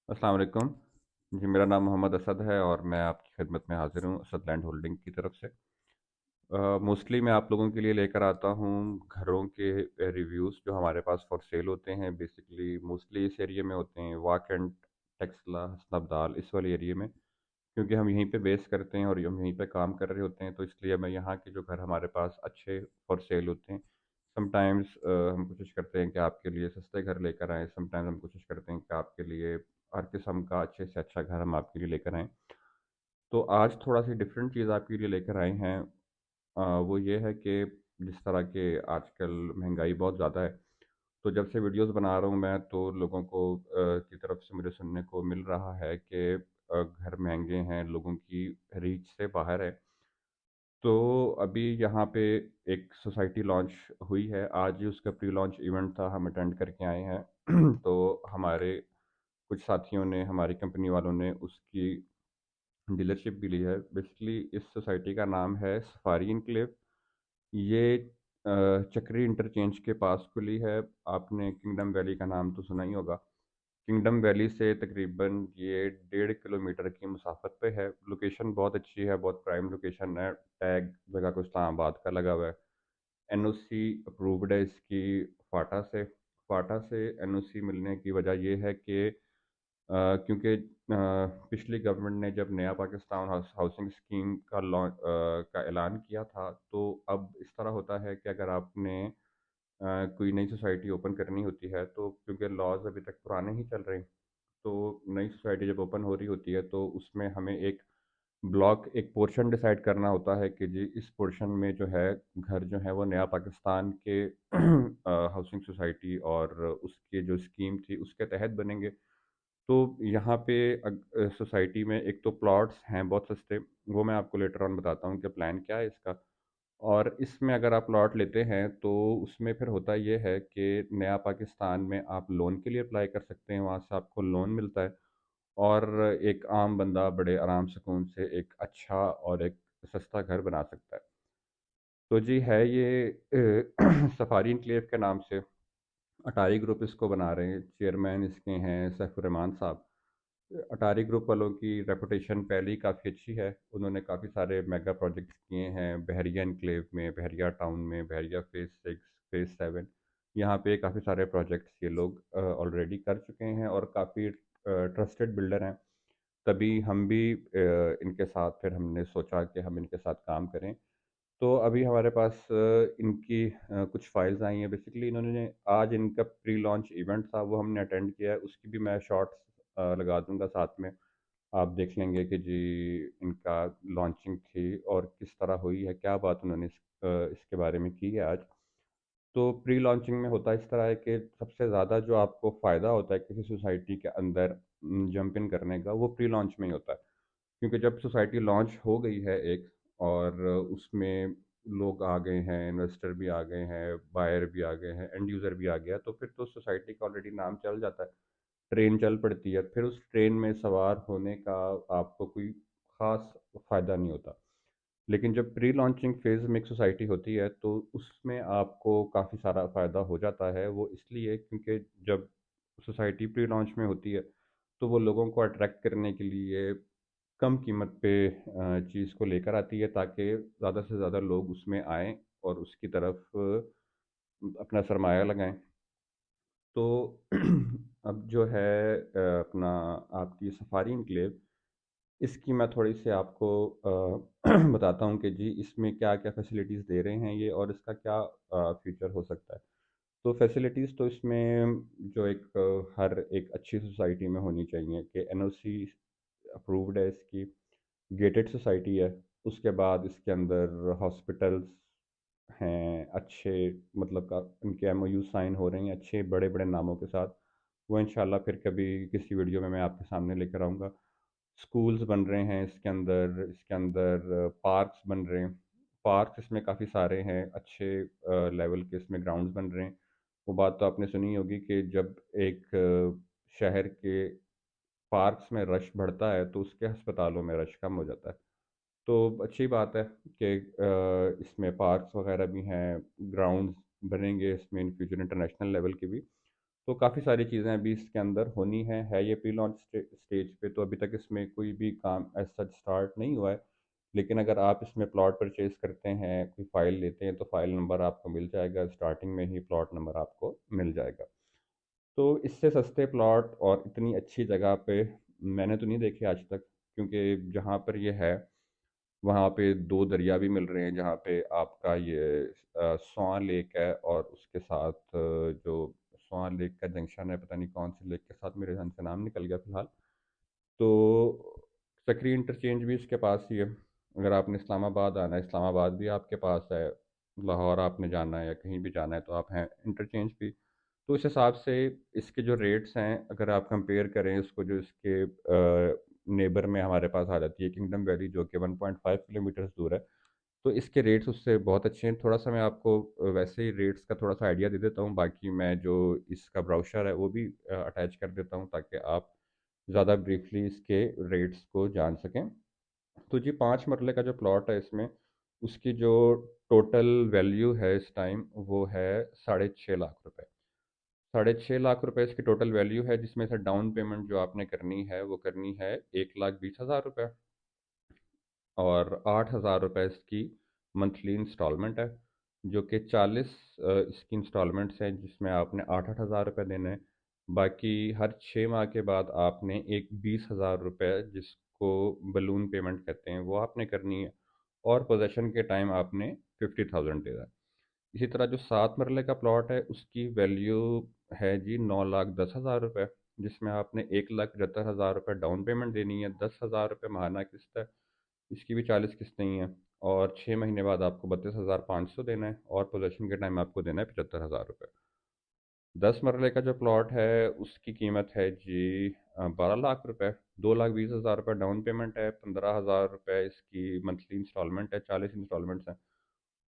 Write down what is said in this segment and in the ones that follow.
अस्सलाम वालेकुम। जी, मेरा नाम मोहम्मद असद है और मैं आपकी खिदमत में हाज़िर हूँ असद लैंड होल्डिंग की तरफ से। मोस्टली मैं आप लोगों के लिए लेकर आता हूँ घरों के रिव्यूज़ जो हमारे पास फॉर सेल होते हैं। बेसिकली मोस्टली इस एरिया में होते हैं, वाक एंड टेक्सला, हसन अब्दाल, इस वाले एरिया में। क्योंकि हम यहीं पे बेस करते हैं और हम यहीं पे काम कर रहे होते हैं, तो इसलिए मैं यहाँ के जो घर हमारे पास अच्छे फॉर सेल होते हैं। समटाइम्स हम कोशिश करते हैं कि आपके लिए सस्ते घर लेकर आएँ, समटाइम्स हम कोशिश करते हैं कि आपके लिए हर किस्म का अच्छे से अच्छा घर हम आपके लिए लेकर आएँ। तो आज थोड़ा-सी डिफरेंट चीज़ आपके लिए लेकर आए हैं। वो ये है कि जिस तरह के आजकल महंगाई बहुत ज़्यादा है, तो जब से वीडियोज़ बना रहा हूँ मैं, तो लोगों को की तरफ से मुझे सुनने को मिल रहा है कि घर महँगे हैं, लोगों की रीच से बाहर है। तो अभी यहाँ पे एक सोसाइटी लॉन्च हुई है, आज ही उसका प्री लॉन्च इवेंट था, हम अटेंड करके आए हैं। तो हमारे कुछ साथियों ने, हमारी कंपनी वालों ने उसकी डीलरशिप भी ली है। बेसिकली इस सोसाइटी का नाम है सफारी एन्क्लेव। ये चक्री इंटरचेंज के पास खुली है। आपने किंगडम वैली का नाम तो सुना ही होगा। किंगडम वैली से तकरीबन ये 1.5 किलोमीटर की मुसाफत पे है। लोकेशन बहुत अच्छी है, बहुत प्राइम लोकेशन है। टैग जगह को इस्लामाबाद का लगा हुआ है। एनओसी अप्रूव्ड है इसकी फाटा से। फाटा से एनओसी मिलने की वजह ये है कि क्योंकि पिछली गवर्नमेंट ने जब नया पाकिस्तान हाउसिंग स्कीम का का ऐलान किया था, तो अब इस तरह होता है कि अगर आपने कोई नई सोसाइटी ओपन करनी होती है, तो क्योंकि लॉज अभी तक पुराने ही चल रहे हैं, तो नई सोसाइटी जब ओपन हो रही होती है, तो उसमें हमें एक ब्लॉक, एक पोर्शन डिसाइड करना होता है कि जी इस पोर्शन में जो है घर जो है वो नया पाकिस्तान के हाउसिंग सोसाइटी और उसकी जो स्कीम थी उसके तहत बनेंगे। तो यहाँ पे सोसाइटी में एक तो प्लॉट्स हैं बहुत सस्ते, वो मैं आपको लेटर ऑन बताता हूँ कि प्लान क्या है इसका। और इसमें अगर आप प्लॉट लेते हैं तो उसमें फिर होता ये है कि नया पाकिस्तान में आप लोन के लिए अप्लाई कर सकते हैं, वहाँ से आपको लोन मिलता है और एक आम बंदा बड़े आराम सुकून से एक अच्छा और एक सस्ता घर बना सकता है। तो जी है ये सफारी इनक्लेव के नाम से अटारी ग्रुप इसको बना रहे हैं, चेयरमैन इसके हैं सैफुर्रहमान साहब। अटारी ग्रुप वालों की रेपुटेशन पहले ही काफ़ी अच्छी है। उन्होंने काफ़ी सारे मेगा प्रोजेक्ट्स किए हैं बहरिया एनक्लेव में, बहरिया टाउन में, बहरिया फ़ेज़ 6, फ़ेज़ 7। यहाँ पे काफ़ी सारे प्रोजेक्ट्स ये लोग ऑलरेडी कर चुके हैं और काफ़ी ट्रस्टेड बिल्डर हैं। तभी हम भी इनके साथ फिर हमने सोचा कि हम इनके साथ काम करें। तो अभी हमारे पास इनकी कुछ फाइल्स आई हैं। बेसिकली इन्होंने आज इनका प्री लॉन्च इवेंट था, वो हमने अटेंड किया है। उसकी भी मैं शॉर्ट्स लगा दूंगा साथ में, आप देख लेंगे कि जी इनका लॉन्चिंग थी और किस तरह हुई है, क्या बात उन्होंने इसके बारे में की है आज। तो प्री लॉन्चिंग में होता इस तरह है कि सबसे ज़्यादा जो आपको फ़ायदा होता है किसी सोसाइटी के अंदर जंप इन करने का, वो प्री लॉन्च में ही होता है। क्योंकि जब सोसाइटी लॉन्च हो गई है एक और उसमें लोग आ गए हैं, इन्वेस्टर भी आ गए हैं, बायर भी आ गए हैं, एंड यूज़र भी आ गया, तो फिर तो सोसाइटी का ऑलरेडी नाम चल जाता है, ट्रेन चल पड़ती है। फिर उस ट्रेन में सवार होने का आपको कोई ख़ास फ़ायदा नहीं होता। लेकिन जब प्री लॉन्चिंग फ़ेज़ में एक सोसाइटी होती है, तो उसमें आपको काफ़ी सारा फ़ायदा हो जाता है। वो इसलिए क्योंकि जब सोसाइटी प्री लॉन्च में होती है, तो वो लोगों को अट्रैक्ट करने के लिए कम कीमत पे चीज़ को लेकर आती है, ताकि ज़्यादा से ज़्यादा लोग उसमें आएँ और उसकी तरफ अपना सरमाया लगाएँ। तो अब जो है अपना आपकी सफारी एन्क्लेव, इसकी मैं थोड़ी-सी आपको बताता हूँ कि जी इसमें क्या-क्या फ़ैसिलिटीज़ दे रहे हैं ये और इसका क्या फ्यूचर हो सकता है। तो फ़ैसिलिटीज़ तो इसमें जो एक हर एक अच्छी सोसाइटी में होनी चाहिए कि एनओसी अप्रूव्ड है इसकी, गेटेड सोसाइटी है। उसके बाद इसके अंदर हॉस्पिटल्स हैं अच्छे, मतलब का उनके एमओयू साइन हो रहे हैं अच्छे बड़े-बड़े नामों के साथ। वो इंशाल्लाह फिर कभी किसी वीडियो में मैं आपके सामने लेकर आऊँगा। स्कूल्स बन रहे हैं इसके अंदर पार्क्स बन रहे हैं। पार्क्स इसमें काफ़ी सारे हैं, अच्छे लेवल के इसमें ग्राउंड्स बन रहे हैं। वो बात तो आपने सुनी होगी कि जब एक शहर के पार्क्स में रश बढ़ता है, तो उसके अस्पतालों में रश कम हो जाता है। तो अच्छी बात है कि इसमें पार्क्स वगैरह भी हैं, ग्राउंड्स बनेंगे इसमें इन फ्यूचर इंटरनेशनल लेवल के भी। तो काफ़ी सारी चीज़ें अभी इसके अंदर होनी है ये प्री लॉन्च स्टेज पे, तो अभी तक इसमें कोई भी काम एज सच स्टार्ट नहीं हुआ है। लेकिन अगर आप इसमें प्लॉट परचेज़ करते हैं, कोई फ़ाइल लेते हैं, तो फ़ाइल नंबर आपको मिल जाएगा, स्टार्टिंग में ही प्लॉट नंबर आपको मिल जाएगा। तो इससे सस्ते प्लॉट और इतनी अच्छी जगह पे मैंने तो नहीं देखे आज तक, क्योंकि जहाँ पर ये है वहाँ पे 2 दरिया भी मिल रहे हैं, जहाँ पे आपका ये स्वां लेक है और उसके साथ जो स्वां लेक का जंक्शन है, पता नहीं कौन सी लेक के साथ, मेरे ध्यान से नाम निकल गया फ़िलहाल। तो सकरी इंटरचेंज भी इसके पास ही है। अगर आपने इस्लामाबाद आना है, इस्लामाबाद भी आपके पास है। लाहौर आपने जाना है या कहीं भी जाना है तो आप हैं इंटरचेंज भी। तो इस हिसाब से इसके जो रेट्स हैं, अगर आप कंपेयर करें इसको जो इसके नेबर में हमारे पास आ जाती है किंगडम वैली, जो कि 1.5 किलोमीटर्स दूर है। तो इसके रेट्स उससे बहुत अच्छे हैं। थोड़ा सा मैं आपको वैसे ही रेट्स का थोड़ा सा आइडिया दे देता हूँ, बाकी मैं जो इसका ब्राउशर है वो भी अटैच कर देता हूँ, ताकि आप ज़्यादा ब्रीफली इसके रेट्स को जान सकें। तो जी 5 मरले का जो प्लॉट है इसमें, उसकी जो टोटल वैल्यू है इस टाइम वो है 6.5 लाख रुपए। 6.5 लाख रुपए इसकी टोटल वैल्यू है, जिसमें से डाउन पेमेंट जो आपने करनी है वो करनी है 1,20,000 रुपये, और 8,000 रुपये इसकी मंथली इंस्टॉलमेंट है, जो कि 40 इसकी इंस्टॉलमेंट्स हैं, जिसमें आपने 8-8 हज़ार रुपये देने हैं। बाकी हर 6 माह के बाद आपने एक 20,000 रुपये, जिसको बलून पेमेंट कहते हैं, वो आपने करनी है, और पोजेसन के टाइम आपने 50,000 देना है। इसी तरह जो 7 मरले का प्लॉट है उसकी वैल्यू है जी 9,10,000 रुपये, जिसमें आपने 1,75,000 रुपये डाउन पेमेंट देनी है, 10,000 रुपये महाना किस्त है, इसकी भी 40 किस्तें ही हैं, और 6 महीने बाद आपको 32,500 देना है, और पोजेसन के टाइम आपको देना है 75,000 रुपये। 10 मरले का जो प्लॉट है उसकी कीमत है जी 12 लाख रुपये। 2,20,000 रुपये डाउन पेमेंट है, 15,000 रुपये इसकी मंथली इंस्टॉलमेंट है, 40 इंस्टॉलमेंट्स हैं,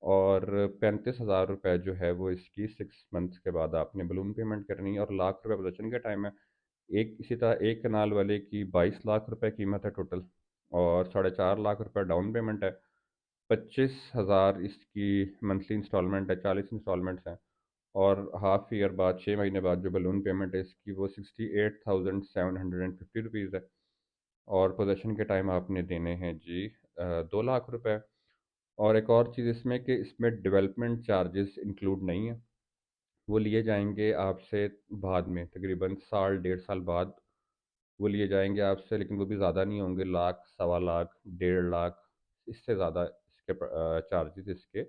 और 35,000 रुपये जो है वो इसकी 6 मंथ्स के बाद आपने बलून पेमेंट करनी है, और लाख रुपये पोजेसन के टाइम है। एक इसी तरह एक कनाल वाले की 22 लाख रुपये कीमत है टोटल, और 4.5 लाख रुपये डाउन पेमेंट है। 25,000 इसकी मंथली इंस्टॉलमेंट है, 40 इंस्टॉलमेंट्स हैं, और हाफ ईयर बाद, 6 महीने बाद जो बलून पेमेंट है इसकी वो 68,750 रुपीज़ है, और पोजेसन के टाइम आपने देने हैं जी 2 लाख रुपये। और एक और चीज़ इसमें कि इसमें डेवलपमेंट चार्जेस इंक्लूड नहीं है, वो लिए जाएंगे आपसे बाद में, तकरीबन साल 1.5 साल बाद वो लिए जाएंगे आपसे, लेकिन वो भी ज़्यादा नहीं होंगे, लाख, 1.25 लाख, 1.5 लाख, इससे ज़्यादा इसके चार्जेस इसके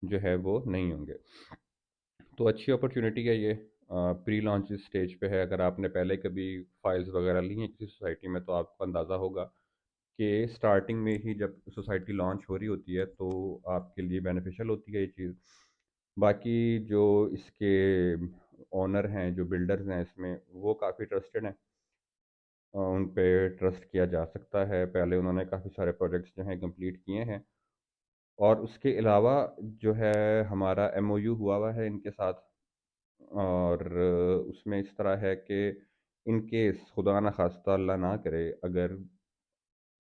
जो है वो नहीं होंगे। तो अच्छी अपॉर्चुनिटी है ये, प्री लॉन्च स्टेज पे है। अगर आपने पहले कभी फाइल्स वगैरह ली हैं किसी सोसाइटी में, तो आपको अंदाज़ा होगा कि स्टार्टिंग में ही जब सोसाइटी लॉन्च हो रही होती है तो आपके लिए बेनिफिशियल होती है ये चीज़। बाकी जो इसके ओनर हैं, जो बिल्डर्स हैं इसमें, वो काफ़ी ट्रस्टेड हैं, उन पे ट्रस्ट किया जा सकता है। पहले उन्होंने काफ़ी सारे प्रोजेक्ट्स जो हैं कंप्लीट किए हैं, और उसके अलावा जो है हमारा एमओयू हुआ हुआ है इनके साथ, और उसमें इस तरह है कि इन केस खुदा ना खास्ता अल्लाह ना करे, अगर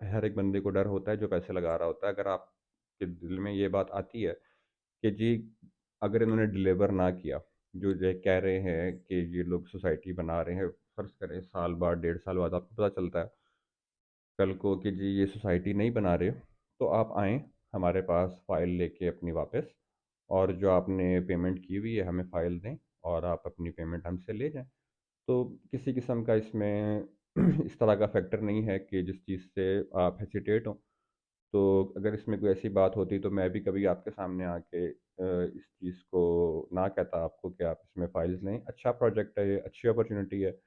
हर एक बंदे को डर होता है जो पैसे लगा रहा होता है, अगर आपके दिल में ये बात आती है कि जी अगर इन्होंने डिलीवर ना किया, जो ये कह रहे हैं कि ये लोग सोसाइटी बना रहे हैं, फ़र्ज़ करें साल बाद, 1.5 साल बाद आपको पता चलता है कल को कि जी ये सोसाइटी नहीं बना रहे, तो आप आएँ हमारे पास फ़ाइल लेके अपनी वापस, और जो आपने पेमेंट की हुई है हमें फ़ाइल दें, और आप अपनी पेमेंट हमसे ले जाएँ। तो किसी किस्म का इसमें इस तरह का फैक्टर नहीं है कि जिस चीज़ से आप हेसिटेट हों। तो अगर इसमें कोई ऐसी बात होती तो मैं भी कभी आपके सामने आके इस चीज़ को ना कहता आपको कि आप इसमें फ़ाइल्स लें। अच्छा प्रोजेक्ट है ये, अच्छी अपॉर्चुनिटी है।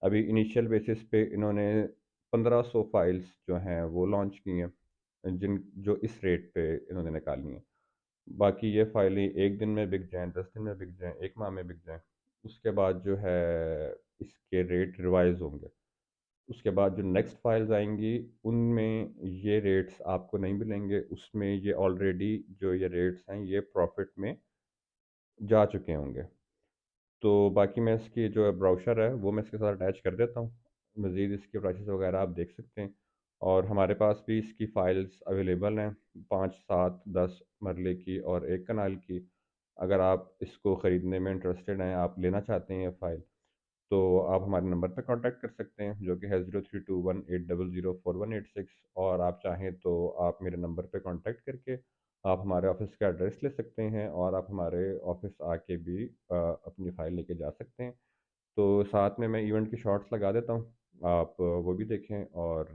अभी इनिशियल बेसिस पे इन्होंने 1500 फाइल्स जो हैं वो लॉन्च की हैं, जिन जो इस रेट पे इन्होंने निकाली हैं। बाकी ये फाइलें 1 दिन में बिक जाएँ, 10 दिन में बिक जाएँ, 1 माह में बिक जाएँ, उसके बाद जो है इसके रेट रिवाइज़ होंगे। उसके बाद जो नेक्स्ट फाइल्स आएँगी उनमें ये रेट्स आपको नहीं मिलेंगे, उसमें ये ऑलरेडी जो ये रेट्स हैं ये प्रॉफ़िट में जा चुके होंगे। तो बाकी मैं इसकी जो ब्रोशर है वो मैं इसके साथ अटैच कर देता हूँ। मज़ीद इसके प्राइसेस वगैरह आप देख सकते हैं, और हमारे पास भी इसकी फ़ाइल्स अवेलेबल हैं, 5, 7, 10 मरले की और 1 कनाल की। अगर आप इसको ख़रीदने में इंटरेस्टेड हैं, आप लेना चाहते हैं ये फ़ाइल, तो आप हमारे नंबर पे कांटेक्ट कर सकते हैं, जो कि है 0321800418 और आप चाहें तो आप मेरे नंबर पे कांटेक्ट करके आप हमारे ऑफ़िस का एड्रेस ले सकते हैं और आप हमारे ऑफ़िस आके भी अपनी फ़ाइल लेके जा सकते हैं। तो साथ में मैं इवेंट की शॉट्स लगा देता हूँ, आप वो भी देखें और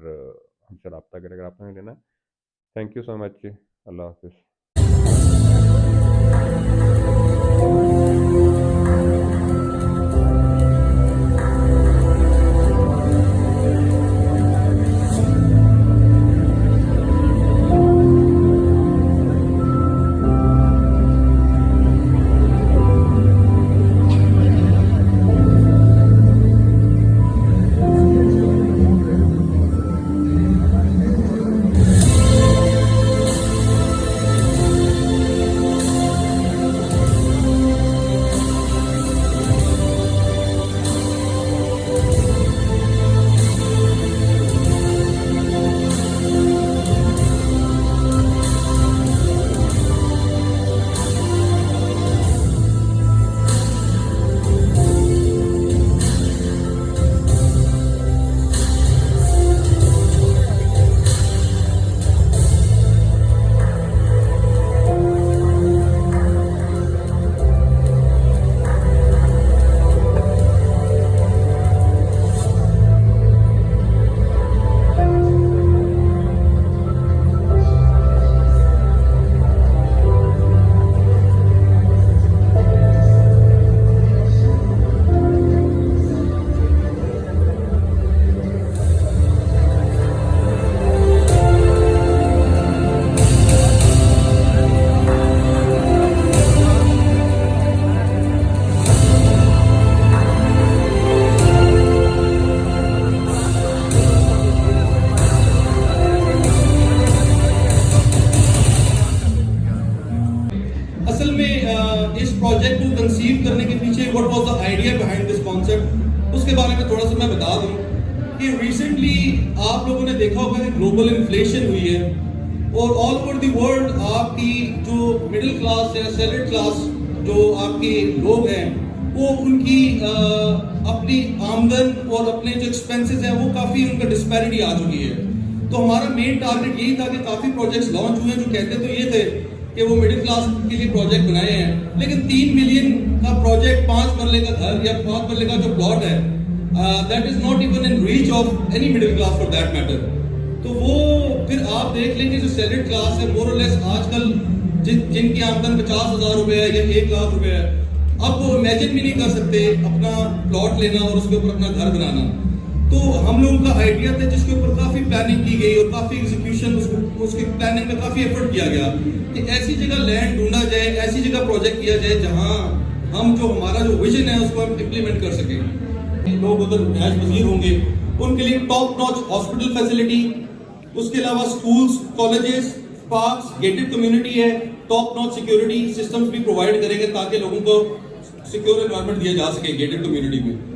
हमसे रब्ता करें अगर आपने लेना है। थैंक यू सो मच जी। अल्लाह हाफ़िज़। असल में इस प्रोजेक्ट को कंसीव करने के पीछे what was the idea behind this concept, उसके बारे में थोड़ा सा मैं बता दूं कि रिसेंटली आप लोगों ने देखा होगा कि ग्लोबल इन्फ्लेशन हुई है और ऑल ओवर द वर्ल्ड आपकी जो मिडिल क्लास या सैलरी क्लास जो आपके लोग हैं वो उनकी अपनी आमदन और अपने जो एक्सपेंसेस हैं वो काफ़ी उनका डिस्पैरिटी आ चुकी है। तो हमारा मेन टारगेट यही था कि काफ़ी प्रोजेक्ट्स लॉन्च हुए जो कहते तो ये थे कि वो मिडिल क्लास के लिए प्रोजेक्ट बनाए हैं, लेकिन 3 मिलियन का प्रोजेक्ट 5 मरले का घर या 5 मरले का जो प्लॉट है that is not even in reach of any middle class for that matter. तो वो फिर आप देख लेंगे जो सैलरी क्लास है मोर और लेस आजकल जिनकी आमदन 50,000 रुपए है या 1 लाख रुपए है, अब वो इमेजिन भी नहीं कर सकते अपना प्लॉट लेना और उसके ऊपर अपना घर बनाना। तो हम लोगों का आइडिया था जिसके ऊपर काफी प्लानिंग की गई और काफी एग्जीक्यूशन उसकी प्लानिंग में काफी एफर्ट किया गया कि ऐसी जगह लैंड ढूंढा जाए, ऐसी जगह प्रोजेक्ट किया जाए जहां हम जो हमारा जो विजन है उसको हम इम्प्लीमेंट कर सकें। लोग उधर ऐश पसीर होंगे, उनके लिए टॉप नॉच हॉस्पिटल फैसिलिटी, उसके अलावा schools, colleges, parks, gated community है, टॉप नॉच सिक्योरिटी सिस्टम्स भी प्रोवाइड करेंगे ताकि लोगों को सिक्योर एनवायरनमेंट दिया जा सके गेटेड कम्युनिटी में।